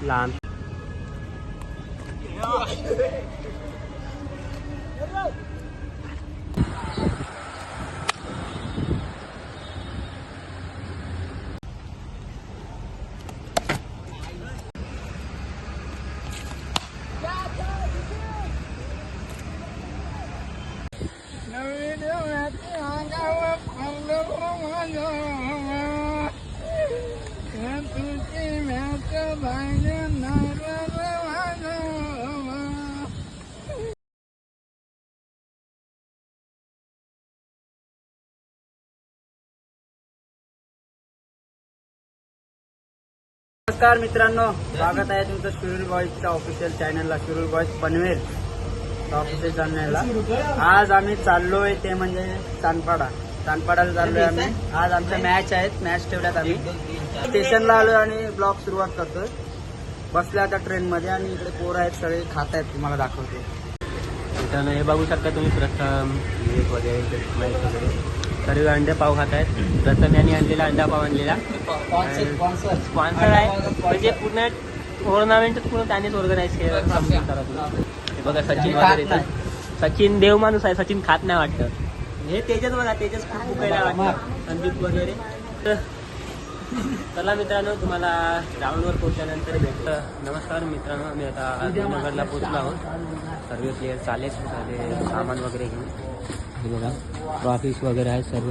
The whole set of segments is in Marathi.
लहान नमस्कार मित्रांनो, स्वागत आहे तुमचं शिरूर बॉईजच्या ऑफिशियल चॅनलला, शिरूर बॉईज पनवेल ऑफिशियल चॅनलला. आज आम्ही चाललोय ते म्हणजे चांदपाडाला चाललोय आम्ही. आज आमच्या मॅच आहेत, मॅच ठेवल्यात. आम्ही स्टेशनला आलोय आणि ब्लॉग सुरुवात करतोय. बसले आता ट्रेन मध्ये आणि इकडे पोरं आहेत, सगळे खात आहेत. तुम्हाला दाखवते. मित्रांनो, हे बघू शकता तुम्ही. प्रथम वगैरे मॅच वगैरे सर्व अंडे पाव खात आहेत. प्रथम यांनी आणलेला अंडा पाव आणलेला स्पॉन्सर आहे, म्हणजे पूर्ण टुर्नामेंट पूर्ण त्यानेच ऑर्गनाईज केलं. हे बघा सचिन वगैरे येतात. सचिन देव माणूस आहे, सचिन खात नाही वाटतं. हे तेजस बघा, तेजस खूप भुकायला वाटतं. संदीप वगैरे. चला मित्रांनो, तुम्हाला ग्राउंडवर पोहोचल्यानंतर भेटतं. नमस्कार मित्रांनो, आम्ही आता नगरला पोहोचलो आहोत. सर्व प्लेयर चालेल सामान वगैरे घेऊन. हे बघा ट्रॉफीज वगैरे आहेत सर्व.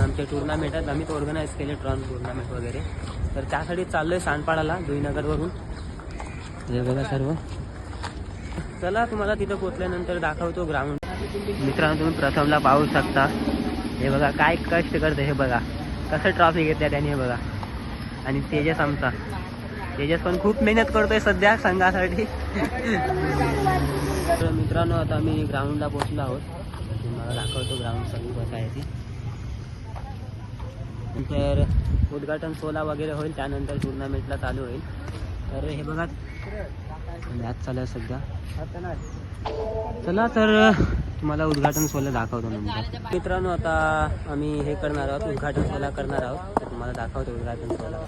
आमच्या टुर्नामेंटात आम्ही ऑर्गनाईज केले टुर्नामेंट वगैरे. तर त्यासाठी चाललोय सांडपाडाला जुईनगरवरून. हे बघा सर्व. चला तुम्हाला तिथं पोचल्यानंतर दाखवतो ग्राउंड. मित्रांनो, तुम्ही प्रथमला पाहू शकता. हे बघा काय कष्ट करते. हे बघा कसं ट्रॉफी घेतल्या त्याने. हे बघा. आणि तेजस आमचा तेजस पण खूप मेहनत करतोय सध्या संघासाठी. तर मित्रांनो, आता आम्ही ग्राउंडला पोहोचलो आहोत. तुम्हाला दाखवतो ग्राउंड सगळी कसं आहे ती. नंतर उद्घाटन सोहळा वगैरे होईल, त्यानंतर टुर्नामेंटला चालू होईल. तर हे बघा मॅच चालू आहे सध्या. चला तर तुम्हाला उद्घाटन सोहळा दाखवतो नंतर. मित्रांनो, आता आम्ही हे करणार आहोत, उद्घाटन सोहळा करणार आहोत. तर तुम्हाला दाखवतो उद्घाटन सोहळा.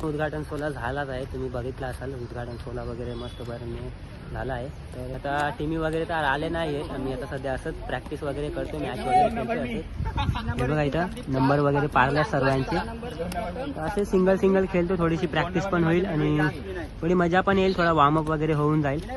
उद्घाटन सोहळा झालाच आहे, तुम्ही बघितला असाल. उद्घाटन सोहळा वगैरे मस्त बरं झाला आहे. तर आता टीमी वगैरे तर आले नाही आहेत. आम्ही आता सध्या असंच प्रॅक्टिस वगैरे करतो, मॅच वगैरे खेळतो असे. हे बघा इथं नंबर वगैरे पाडल्या सर्वांचे. असे सिंगल खेळतो, थोडीशी प्रॅक्टिस पण होईल आणि थोडी मजा पण येईल. थोडा वॉर्मअप वगैरे होऊन जाईल.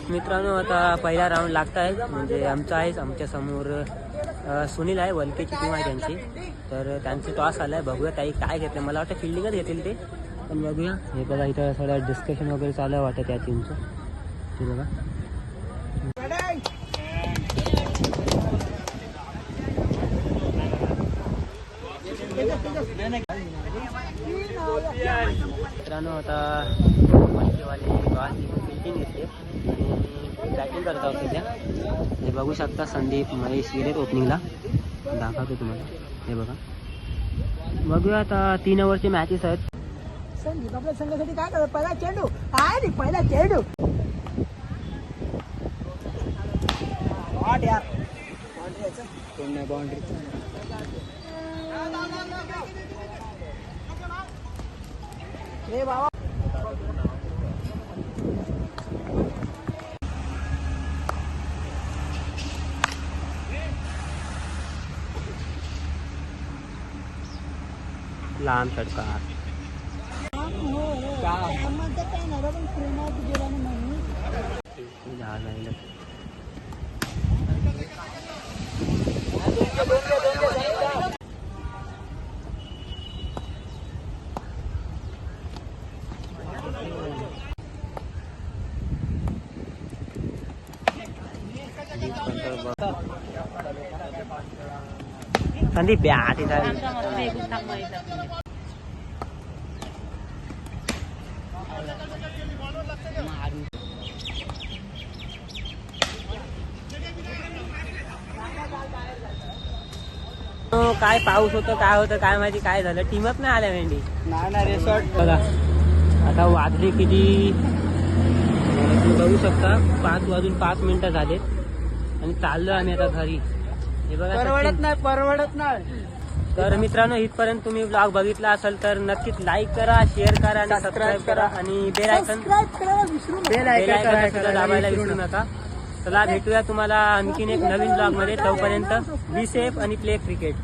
मित्रांनो, आता पहिला राऊंड लागत आहे. म्हणजे आमचा आहे. आमच्या समोर सुनील आहे, वलकेची टीम आहे त्यांची. तर त्यांचे टॉस आलाय. बघूया ताई काय घेते. मला वाटतं फिल्डिंगच घेतील ते, पण बघूया. हे बघा इथं सगळं डिस्कशन वगैरे चालू आहे वाटतं त्या टीमचं. हे बघा मित्रांनो, आता फिल्डिंग घेतली आणि बॅटिंग करत आहोत सध्या. हे बघू शकता. संदीप महेश गेलेत ओपनिंगला. दाखवतो तुम्हाला. हे बघा. बघूया आता 3 ओव्हरची मॅचेस आहेत. संदीप आपल्या संघासाठी काय करत. पहिला चेंडू काय पहिला चेंडू. यार बाउंड्री रे बाबा. लहान षटकार. संदीप ब्या तिथं काय पाऊस होतं काय होतं काय माहिती काय झालं टीमच नाही आल्या भेंडी नाही रिसॉर्ट बघा आता वाजले किती तुम्ही बघू शकता 5:05 झालेत आणि चाललो आम्ही आता घरी हे बघा परवडत नाही तर मित्रांनो इथपर्यंत तुम्ही ब्लॉग बघितला असेल तर नक्कीच लाईक करा शेअर करा आणि सबस्क्राईब करा आणि बेल आयकॉन सुद्धा दाबायला विसरू नका चला भेटूया तुम्हाला आणखीन एक नवीन ब्लॉग मध्ये तोपर्यंत बी सेफ आणि प्ले क्रिकेट